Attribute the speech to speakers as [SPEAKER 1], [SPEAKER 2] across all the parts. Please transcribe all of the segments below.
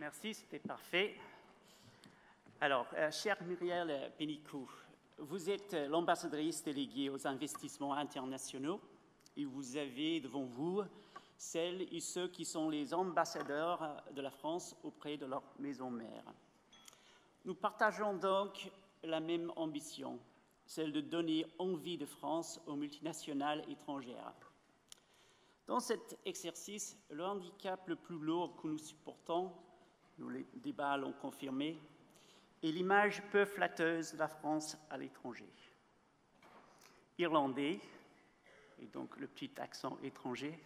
[SPEAKER 1] Merci, c'était parfait. Alors, chère Muriel Pénicaud, vous êtes l'ambassadrice déléguée aux investissements internationaux et vous avez devant vous celles et ceux qui sont les ambassadeurs de la France auprès de leur maison mère. Nous partageons donc la même ambition, celle de donner envie de France aux multinationales étrangères. Dans cet exercice, le handicap le plus lourd que nous supportons, nous les débats l'ont confirmé, est l'image peu flatteuse de la France à l'étranger. Irlandais, et donc le petit accent étranger,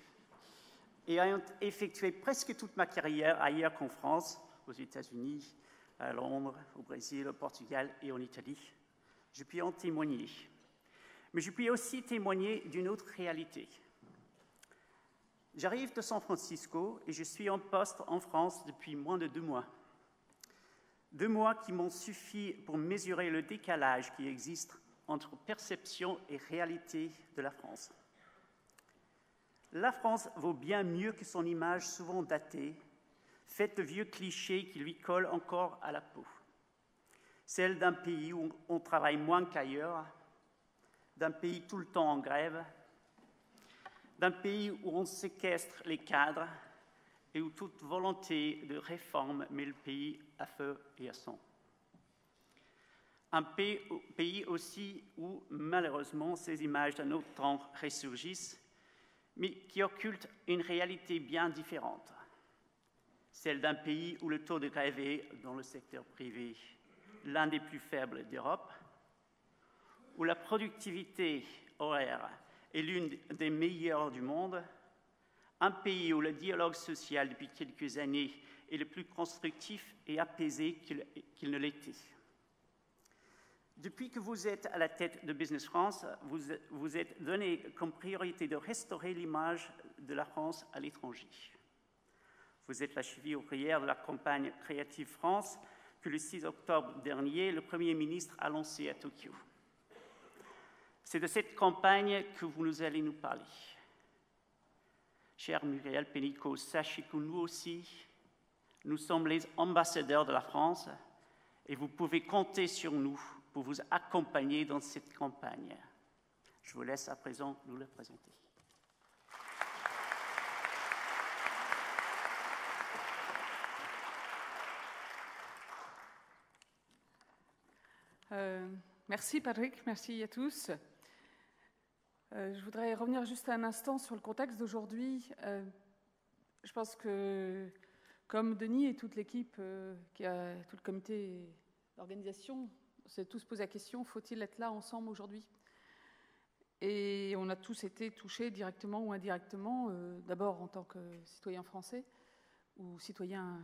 [SPEAKER 1] et ayant effectué presque toute ma carrière ailleurs qu'en France, aux États-Unis, à Londres, au Brésil, au Portugal et en Italie, je puis en témoigner. Mais je puis aussi témoigner d'une autre réalité. J'arrive de San Francisco et je suis en poste en France depuis moins de 2 mois. 2 mois qui m'ont suffi pour mesurer le décalage qui existe entre perception et réalité de la France. La France vaut bien mieux que son image souvent datée, faite de vieux clichés qui lui collent encore à la peau. Celle d'un pays où on travaille moins qu'ailleurs, d'un pays tout le temps en grève, d'un pays où on séquestre les cadres et où toute volonté de réforme met le pays à feu et à sang. Un pays aussi où, malheureusement, ces images d'un autre temps ressurgissent, mais qui occulte une réalité bien différente. Celle d'un pays où le taux de grève est, dans le secteur privé, l'un des plus faibles d'Europe, où la productivité horaire est l'une des meilleures du monde, un pays où le dialogue social depuis quelques années est le plus constructif et apaisé qu'il ne l'était. Depuis que vous êtes à la tête de Business France, vous êtes donné comme priorité de restaurer l'image de la France à l'étranger. Vous êtes la cheville ouvrière de la campagne Creative France que le 6 octobre dernier, le Premier ministre a lancée à Tokyo. C'est de cette campagne que vous nous allez nous parler. Chère Muriel Pénicaud, sachez que nous aussi, nous sommes les ambassadeurs de la France et vous pouvez compter sur nous pour vous accompagner dans cette campagne. Je vous laisse à présent nous le présenter.
[SPEAKER 2] Merci Patrick, merci à tous. Je voudrais revenir juste un instant sur le contexte d'aujourd'hui. Je pense que, comme Denis et toute l'équipe, tout le comité d'organisation, on s'est tous posé la question, faut-il être là ensemble aujourd'hui? Et on a tous été touchés directement ou indirectement, d'abord en tant que citoyens français ou citoyens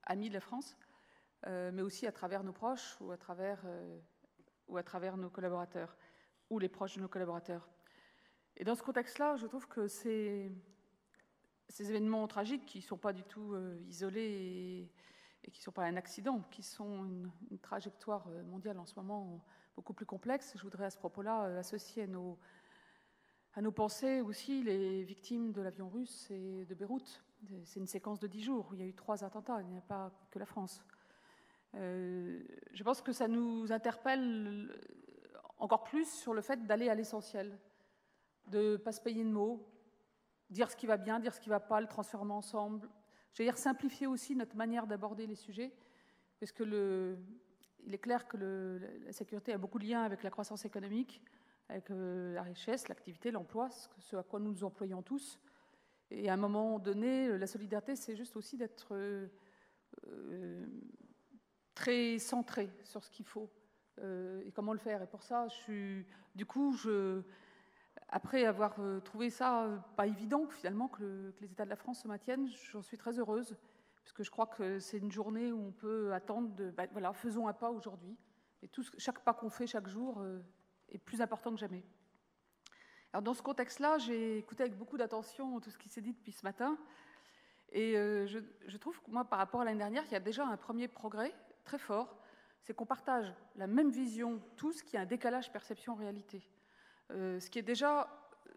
[SPEAKER 2] amis de la France, mais aussi à travers nos proches ou à travers nos collaborateurs ou les proches de nos collaborateurs. Et dans ce contexte-là, je trouve que ces événements tragiques qui ne sont pas du tout isolés et qui ne sont pas un accident, qui sont une trajectoire mondiale en ce moment beaucoup plus complexe, je voudrais à ce propos-là associer à nos pensées aussi les victimes de l'avion russe et de Beyrouth. C'est une séquence de 10 jours où il y a eu 3 attentats, il n'y a pas que la France. Je pense que ça nous interpelle encore plus sur le fait d'aller à l'essentiel, de ne pas se payer de mots, dire ce qui va bien, dire ce qui ne va pas, le transformer ensemble. Je veux dire simplifier aussi notre manière d'aborder les sujets, parce que il est clair que la sécurité a beaucoup de liens avec la croissance économique, avec la richesse, l'activité, l'emploi, ce à quoi nous nous employons tous. Et à un moment donné, la solidarité, c'est juste aussi d'être très centré sur ce qu'il faut et comment le faire. Et pour ça, après avoir trouvé ça pas évident finalement que les États de la France se maintiennent, j'en suis très heureuse, parce que je crois que c'est une journée où on peut attendre voilà, faisons un pas aujourd'hui. Et chaque pas qu'on fait chaque jour est plus important que jamais. Alors dans ce contexte-là, j'ai écouté avec beaucoup d'attention tout ce qui s'est dit depuis ce matin. Et je trouve que moi, par rapport à l'année dernière, il y a déjà un premier progrès très fort, c'est qu'on partage la même vision tous, qu'il y a un décalage perception-réalité. Ce qui est déjà,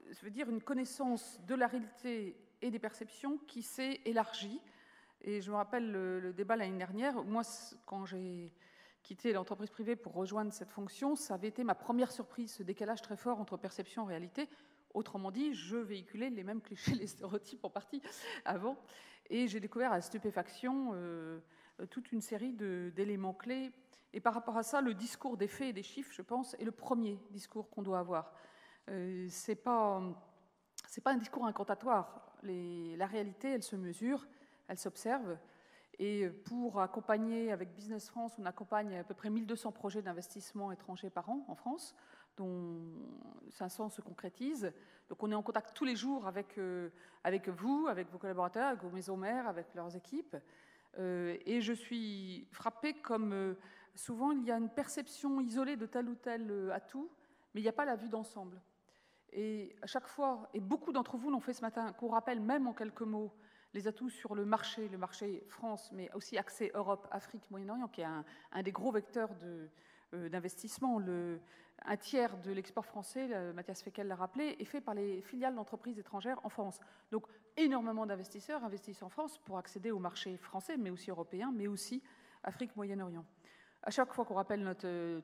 [SPEAKER 2] je veux dire, une connaissance de la réalité et des perceptions qui s'est élargie Et je me rappelle le débat l'année dernière. Moi, quand j'ai quitté l'entreprise privée pour rejoindre cette fonction, ça avait été ma première surprise, ce décalage très fort entre perception et réalité. Autrement dit, je véhiculais les mêmes clichés, les stéréotypes en partie avant. Et j'ai découvert à la stupéfaction toute une série d'éléments clés. Et par rapport à ça, le discours des faits et des chiffres, je pense, est le premier discours qu'on doit avoir. C'est pas un discours incantatoire. La réalité, elle se mesure, elle s'observe. Et pour accompagner, avec Business France, on accompagne à peu près 1200 projets d'investissement étrangers par an en France, dont 500 se concrétisent. Donc on est en contact tous les jours avec vous, avec vos collaborateurs, avec vos maisons mères, avec leurs équipes. Et je suis frappée comme souvent il y a une perception isolée de tel ou tel atout, mais il n'y a pas la vue d'ensemble. Et à chaque fois, et beaucoup d'entre vous l'ont fait ce matin, qu'on rappelle même en quelques mots les atouts sur le marché France, mais aussi accès Europe, Afrique, Moyen-Orient, qui est un des gros vecteurs d'investissement. Un tiers de l'export français, Mathias Fekkel l'a rappelé, est fait par les filiales d'entreprises étrangères en France. Donc énormément d'investisseurs investissent en France pour accéder au marché français, mais aussi européen, mais aussi Afrique, Moyen-Orient. À chaque fois qu'on rappelle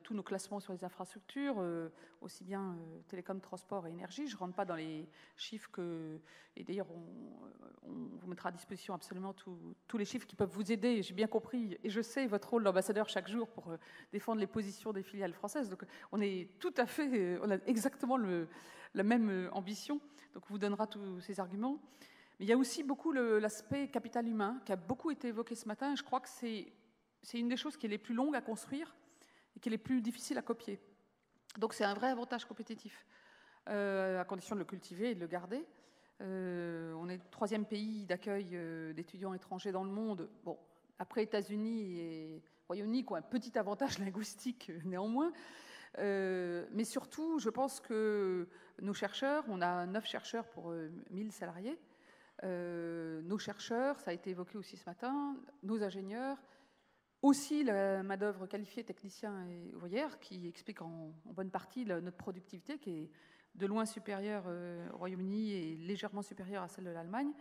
[SPEAKER 2] tous nos classements sur les infrastructures, aussi bien télécom, transport et énergie, je ne rentre pas dans les chiffres et d'ailleurs on vous mettra à disposition absolument tous les chiffres qui peuvent vous aider. J'ai bien compris et je sais votre rôle d'ambassadeur chaque jour pour défendre les positions des filiales françaises. Donc on a exactement la même ambition. Donc on vous donnera tous ces arguments. Mais il y a aussi beaucoup l'aspect capital humain qui a beaucoup été évoqué ce matin. Et je crois que c'est une des choses qui est les plus longues à construire et qui est les plus difficiles à copier. Donc c'est un vrai avantage compétitif, à condition de le cultiver et de le garder. On est le 3e pays d'accueil d'étudiants étrangers dans le monde. Bon, après États-Unis et Royaume-Uni, qui ont un petit avantage linguistique néanmoins. Mais surtout, je pense que nos chercheurs, on a 9 chercheurs pour 1000 salariés. Nos chercheurs, ça a été évoqué aussi ce matin, nos ingénieurs, aussi la main-d'œuvre qualifiée, techniciens et ouvrières, qui explique en bonne partie notre productivité, qui est de loin supérieure au Royaume-Uni et légèrement supérieure à celle de l'Allemagne.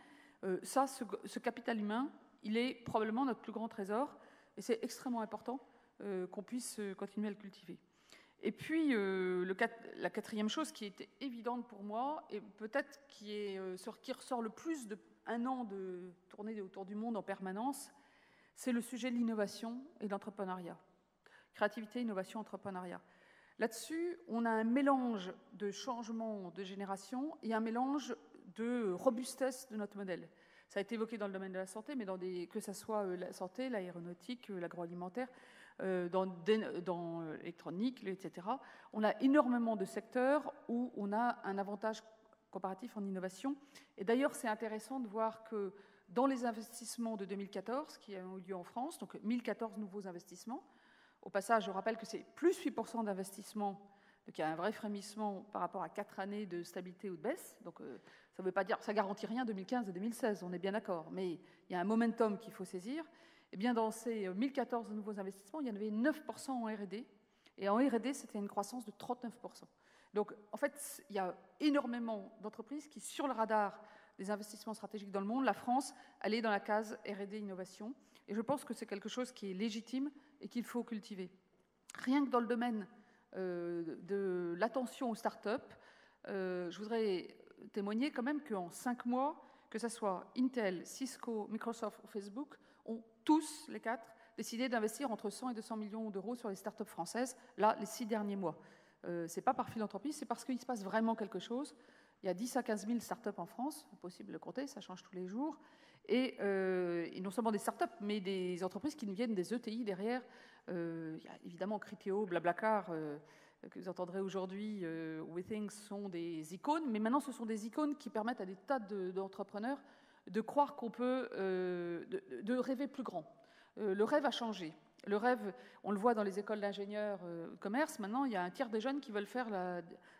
[SPEAKER 2] Ce capital humain, il est probablement notre plus grand trésor, et c'est extrêmement important qu'on puisse continuer à le cultiver. Et puis, la 4e chose qui était évidente pour moi, et peut-être qui ressort le plus d'1 an de tournée autour du monde en permanence, c'est le sujet de l'innovation et de l'entrepreneuriat. Créativité, innovation, entrepreneuriat. Là-dessus, on a un mélange de changement de génération et un mélange de robustesse de notre modèle. Ça a été évoqué dans le domaine de la santé, mais que ce soit la santé, l'aéronautique, l'agroalimentaire, dans l'électronique, etc. On a énormément de secteurs où on a un avantage comparatif en innovation. Et d'ailleurs, c'est intéressant de voir que dans les investissements de 2014, qui ont eu lieu en France, donc 1014 nouveaux investissements. Au passage, je rappelle que c'est plus 8% d'investissement, donc il y a un vrai frémissement par rapport à 4 années de stabilité ou de baisse. Donc ça ne veut pas dire, ça garantit rien 2015 et 2016, on est bien d'accord, mais il y a un momentum qu'il faut saisir. Et bien dans ces 1014 nouveaux investissements, il y en avait 9% en R&D, et en R&D, c'était une croissance de 39%. Donc en fait, il y a énormément d'entreprises qui, sur le radar des investissements stratégiques dans le monde, la France, elle est dans la case R&D innovation. Et je pense que c'est quelque chose qui est légitime et qu'il faut cultiver. Rien que dans le domaine de l'attention aux startups, je voudrais témoigner quand même qu'en 5 mois, que ce soit Intel, Cisco, Microsoft ou Facebook, ont tous, les 4, décidé d'investir entre 100 et 200 millions d'euros sur les startups françaises, là, les 6 derniers mois. Ce n'est pas par philanthropie, c'est parce qu'il se passe vraiment quelque chose. Il y a 10 à 15 000 startups en France, impossible de le compter, ça change tous les jours. Et non seulement des startups, mais des entreprises qui nous viennent des ETI derrière. Il y a évidemment Criteo, Blablacar, que vous entendrez aujourd'hui, WeThink, sont des icônes. Mais maintenant, ce sont des icônes qui permettent à des tas d'entrepreneurs de croire qu'on peut, de rêver plus grand. Le rêve a changé. Le rêve, on le voit dans les écoles d'ingénieurs de commerce, maintenant, il y a un tiers des jeunes qui veulent faire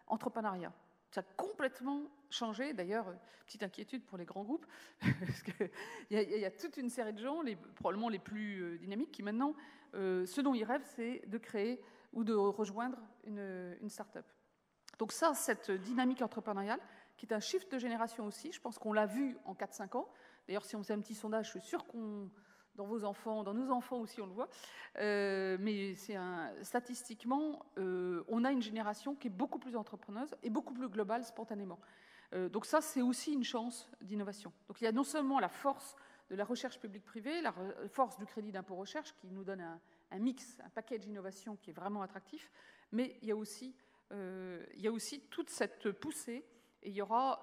[SPEAKER 2] l'entrepreneuriat. Ça a complètement changé. D'ailleurs, petite inquiétude pour les grands groupes, parce qu'il y a toute une série de gens, probablement les plus dynamiques, qui maintenant, ce dont ils rêvent, c'est de créer ou de rejoindre une start-up. Donc ça, cette dynamique entrepreneuriale, qui est un shift de génération aussi, je pense qu'on l'a vu en 4-5 ans, D'ailleurs, si on fait un petit sondage, je suis sûre qu'on, dans vos enfants, dans nos enfants aussi, on le voit. Mais statistiquement, on a une génération qui est beaucoup plus entrepreneuse et beaucoup plus globale spontanément. Donc ça, c'est aussi une chance d'innovation. Donc il y a non seulement la force de la recherche publique-privée, la force du crédit d'impôt recherche qui nous donne un mix, un package d'innovation qui est vraiment attractif, mais il y a aussi toute cette poussée. Et il y aura,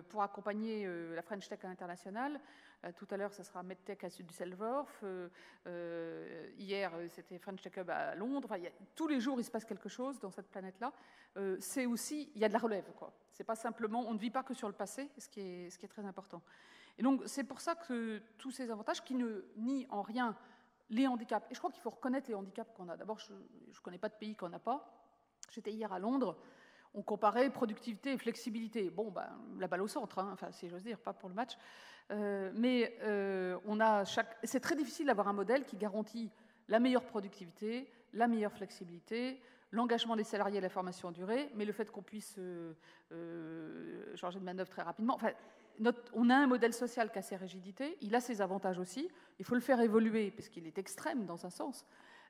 [SPEAKER 2] pour accompagner la French Tech internationale, tout à l'heure, ça sera MedTech à Düsseldorf. Hier, c'était French Tech Hub à Londres. Enfin, tous les jours, il se passe quelque chose dans cette planète-là. C'est aussi, il y a de la relève, quoi. C'est pas simplement, on ne vit pas que sur le passé, ce qui est très important. Et donc, c'est pour ça que tous ces avantages, qui ne nient en rien les handicaps, et je crois qu'il faut reconnaître les handicaps qu'on a. D'abord, je ne connais pas de pays qu'on n'a pas. J'étais hier à Londres. On comparait productivité et flexibilité. Bon, ben, la balle au centre, hein, enfin, si j'ose dire, pas pour le match. C'est très difficile d'avoir un modèle qui garantit la meilleure productivité, la meilleure flexibilité, l'engagement des salariés et la formation en durée, mais le fait qu'on puisse changer de manœuvre très rapidement. Enfin, on a un modèle social qui a ses rigidités, il a ses avantages aussi. Il faut le faire évoluer, parce qu'il est extrême dans un sens.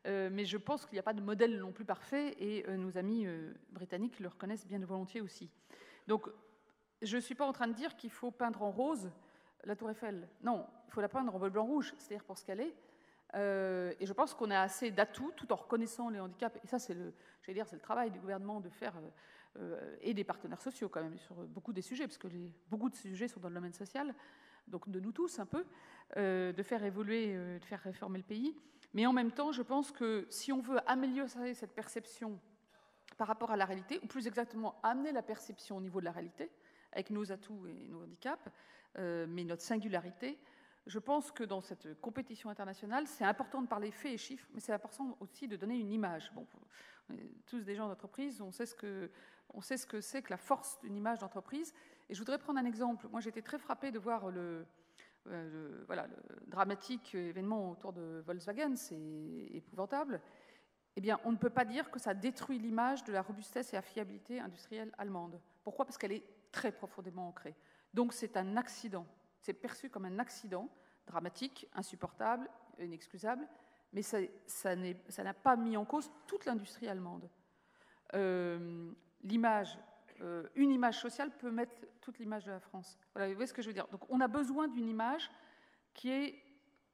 [SPEAKER 2] Mais je pense qu'il n'y a pas de modèle non plus parfait, et nos amis britanniques le reconnaissent bien volontiers aussi. Donc, je ne suis pas en train de dire qu'il faut peindre en rose la Tour Eiffel. Non, il faut la peindre en bleu, blanc, rouge, c'est-à-dire pour ce qu'elle est. Et je pense qu'on a assez d'atouts, tout en reconnaissant les handicaps. Et ça, c'est le travail du gouvernement de faire, et des partenaires sociaux quand même, sur beaucoup des sujets, parce que beaucoup de sujets sont dans le domaine social, donc de nous tous un peu, de faire évoluer, de faire réformer le pays. Mais en même temps, je pense que si on veut améliorer cette perception par rapport à la réalité, ou plus exactement amener la perception au niveau de la réalité, avec nos atouts et nos handicaps, mais notre singularité, je pense que dans cette compétition internationale, c'est important de parler faits et chiffres, mais c'est important aussi de donner une image. Bon, on est tous des gens d'entreprise, on sait ce que c'est que la force d'une image d'entreprise. Et je voudrais prendre un exemple. Moi, j'étais très frappée de voir le dramatique événement autour de Volkswagen, c'est épouvantable. Eh bien, on ne peut pas dire que ça détruit l'image de la robustesse et la fiabilité industrielle allemande. Pourquoi ? Parce qu'elle est très profondément ancrée. Donc, c'est un accident. C'est perçu comme un accident dramatique, insupportable, inexcusable, mais ça n'a pas mis en cause toute l'industrie allemande. Une image sociale peut mettre toute l'image de la France. Voilà, vous voyez ce que je veux dire. Donc, on a besoin d'une image qui est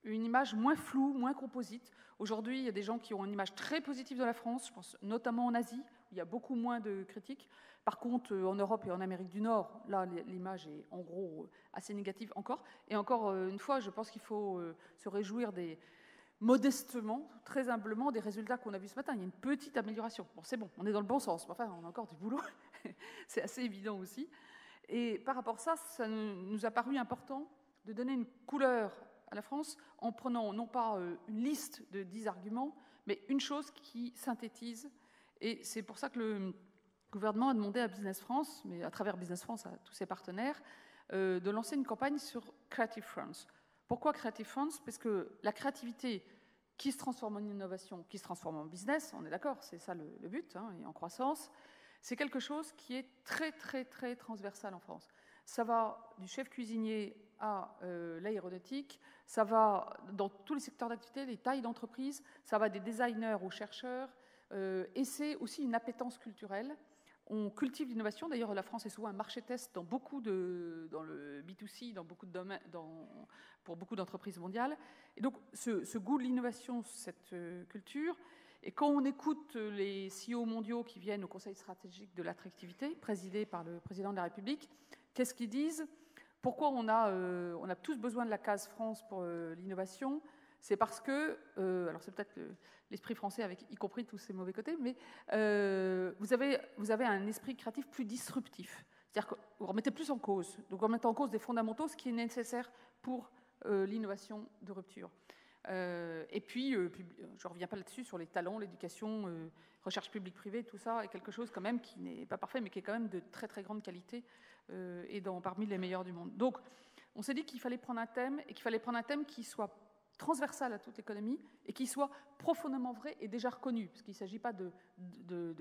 [SPEAKER 2] une image moins floue, moins composite. Aujourd'hui, il y a des gens qui ont une image très positive de la France, je pense notamment en Asie, où il y a beaucoup moins de critiques. Par contre, en Europe et en Amérique du Nord, là, l'image est en gros assez négative encore. Et encore une fois, je pense qu'il faut se réjouir modestement, très humblement, des résultats qu'on a vus ce matin. Il y a une petite amélioration. Bon, c'est bon, on est dans le bon sens. Enfin, on a encore du boulot. C'est assez évident aussi. Et par rapport à ça, ça nous a paru important de donner une couleur à la France en prenant non pas une liste de 10 arguments, mais une chose qui synthétise. Et c'est pour ça que le gouvernement a demandé à Business France, mais à travers Business France, à tous ses partenaires, de lancer une campagne sur Creative France. Pourquoi Creative France ? Parce que la créativité qui se transforme en innovation, qui se transforme en business, on est d'accord, c'est ça le but, hein, et en croissance, c'est quelque chose qui est très, très, très transversal en France. Ça va du chef cuisinier à l'aéronautique, ça va dans tous les secteurs d'activité, les tailles d'entreprise, ça va des designers aux chercheurs, et c'est aussi une appétence culturelle. On cultive l'innovation. D'ailleurs, la France est souvent un marché test dans le B2C, dans beaucoup de domaines, pour beaucoup d'entreprises mondiales. Et donc, ce goût de l'innovation, cette culture. Et quand on écoute les CEO mondiaux qui viennent au Conseil stratégique de l'attractivité, présidé par le président de la République, qu'est-ce qu'ils disent ? Pourquoi on a tous besoin de la case France pour l'innovation ? C'est parce que, alors c'est peut-être l'esprit français avec y compris tous ses mauvais côtés, mais vous avez un esprit créatif plus disruptif. C'est-à-dire que vous remettez plus en cause. Donc vous remettez en cause des fondamentaux, ce qui est nécessaire pour l'innovation de rupture. Et puis, je ne reviens pas là-dessus, sur les talents, l'éducation, recherche publique-privée, tout ça est quelque chose quand même qui n'est pas parfait, mais qui est quand même de très très grande qualité et parmi les meilleurs du monde. Donc, on s'est dit qu'il fallait prendre un thème, et qu'il fallait prendre un thème qui soit transversal à toute l'économie et qui soit profondément vrai et déjà reconnu, parce qu'il ne s'agit pas de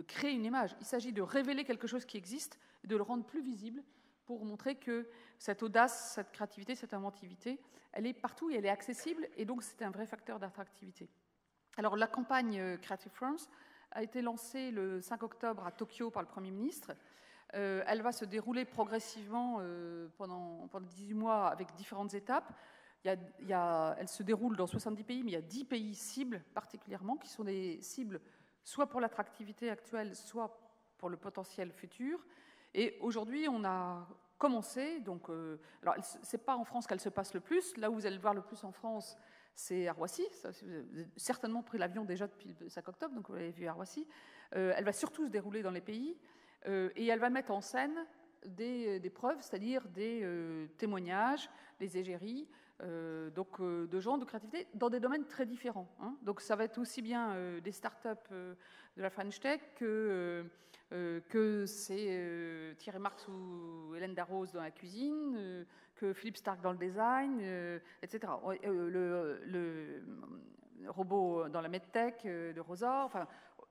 [SPEAKER 2] créer une image, il s'agit de révéler quelque chose qui existe et de le rendre plus visible pour montrer que cette audace, cette créativité, cette inventivité, elle est partout et elle est accessible, et donc c'est un vrai facteur d'attractivité. Alors la campagne Creative France a été lancée le 5 octobre à Tokyo par le Premier ministre. Elle va se dérouler progressivement pendant 18 mois avec différentes étapes. Elle se déroule dans 70 pays, mais il y a 10 pays cibles particulièrement, qui sont des cibles soit pour l'attractivité actuelle, soit pour le potentiel futur. Et aujourd'hui, on a commencé, donc, alors c'est pas en France qu'elle se passe le plus. Là où vous allez le voir le plus en France, c'est à Roissy. Vous avez certainement pris l'avion déjà depuis le 5 octobre, donc vous l'avez vu à Roissy. Elle va surtout se dérouler dans les pays, et elle va mettre en scène des preuves, c'est-à-dire des témoignages, des égéries, donc de gens de créativité dans des domaines très différents. Hein. Donc ça va être aussi bien des startups de la French Tech que c'est Thierry Marx ou Hélène Darroze dans la cuisine, que Philippe Stark dans le design, etc. Le robot dans la medtech de Rosa, enfin,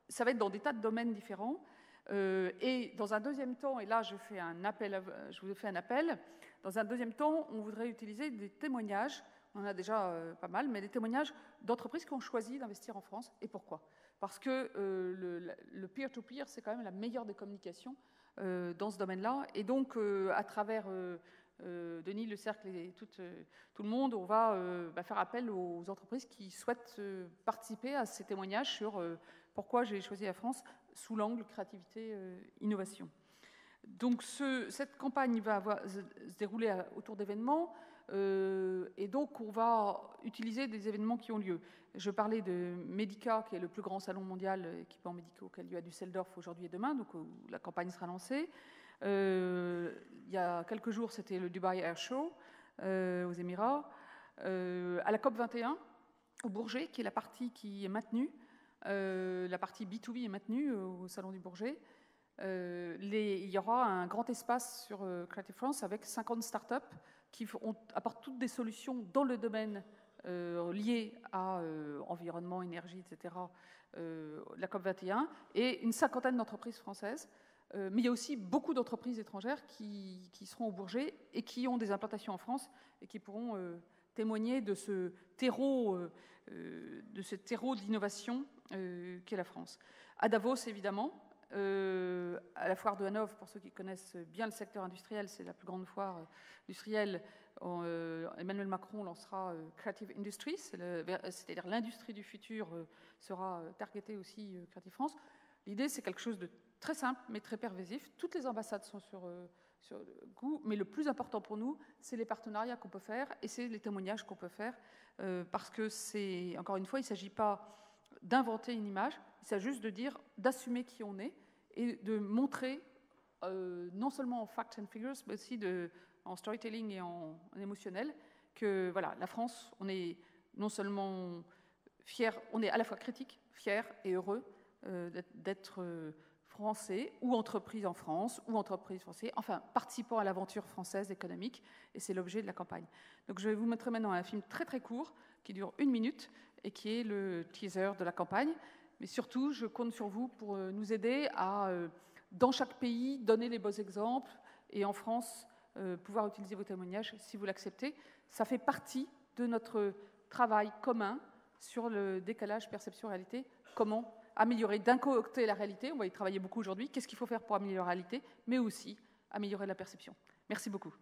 [SPEAKER 2] ça va être dans des tas de domaines différents. Et dans un deuxième temps, et là je vous fais un appel, dans un deuxième temps, on voudrait utiliser des témoignages, on en a déjà pas mal, mais des témoignages d'entreprises qui ont choisi d'investir en France. Et pourquoi ? Parce que le peer-to-peer, c'est quand même la meilleure des communications dans ce domaine-là. Et donc, à travers Denis, le cercle et tout le monde, on va faire appel aux entreprises qui souhaitent participer à ces témoignages sur pourquoi j'ai choisi la France sous l'angle créativité, innovation. Donc cette campagne va se dérouler autour d'événements, et donc on va utiliser des événements qui ont lieu. Je parlais de Medica, qui est le plus grand salon mondial équipements médicaux qui a lieu à Düsseldorf aujourd'hui et demain, donc la campagne sera lancée. Il y a quelques jours, c'était le Dubai Air Show aux Émirats. À la COP21, au Bourget, qui est la partie qui est maintenue, la partie B2B est maintenue au Salon du Bourget. Il y aura un grand espace sur Creative France avec 50 startups qui apportent toutes des solutions dans le domaine lié à environnement, énergie, etc., la COP21, et une cinquantaine d'entreprises françaises. Mais il y a aussi beaucoup d'entreprises étrangères qui seront au Bourget et qui ont des implantations en France et qui pourront témoigner de ce terreau d'innovation qu'est la France. À Davos, évidemment, à la foire de Hanovre, pour ceux qui connaissent bien le secteur industriel, c'est la plus grande foire industrielle. Emmanuel Macron lancera Creative Industries, c'est-à-dire l'industrie du futur sera targetée aussi Creative France. L'idée, c'est quelque chose de très simple, mais très pervasif. Toutes les ambassades sont sur le coup, mais le plus important pour nous, c'est les partenariats qu'on peut faire et c'est les témoignages qu'on peut faire, parce que c'est, encore une fois, il ne s'agit pas d'inventer une image, il s'agit juste de dire, d'assumer qui on est et de montrer, non seulement en facts and figures, mais aussi en storytelling et en émotionnel, que voilà, la France, on est non seulement fiers, on est à la fois critique, fiers et heureux d'être français ou entreprise en France ou entreprise française, enfin participant à l'aventure française économique, et c'est l'objet de la campagne. Donc je vais vous montrer maintenant un film très très court qui dure 1 minute et qui est le teaser de la campagne. Mais surtout, je compte sur vous pour nous aider à, dans chaque pays, donner les beaux exemples et en France, pouvoir utiliser vos témoignages si vous l'acceptez. Ça fait partie de notre travail commun sur le décalage perception-réalité. Comment améliorer d'un côté la réalité, on va y travailler beaucoup aujourd'hui, qu'est-ce qu'il faut faire pour améliorer la réalité, mais aussi améliorer la perception. Merci beaucoup.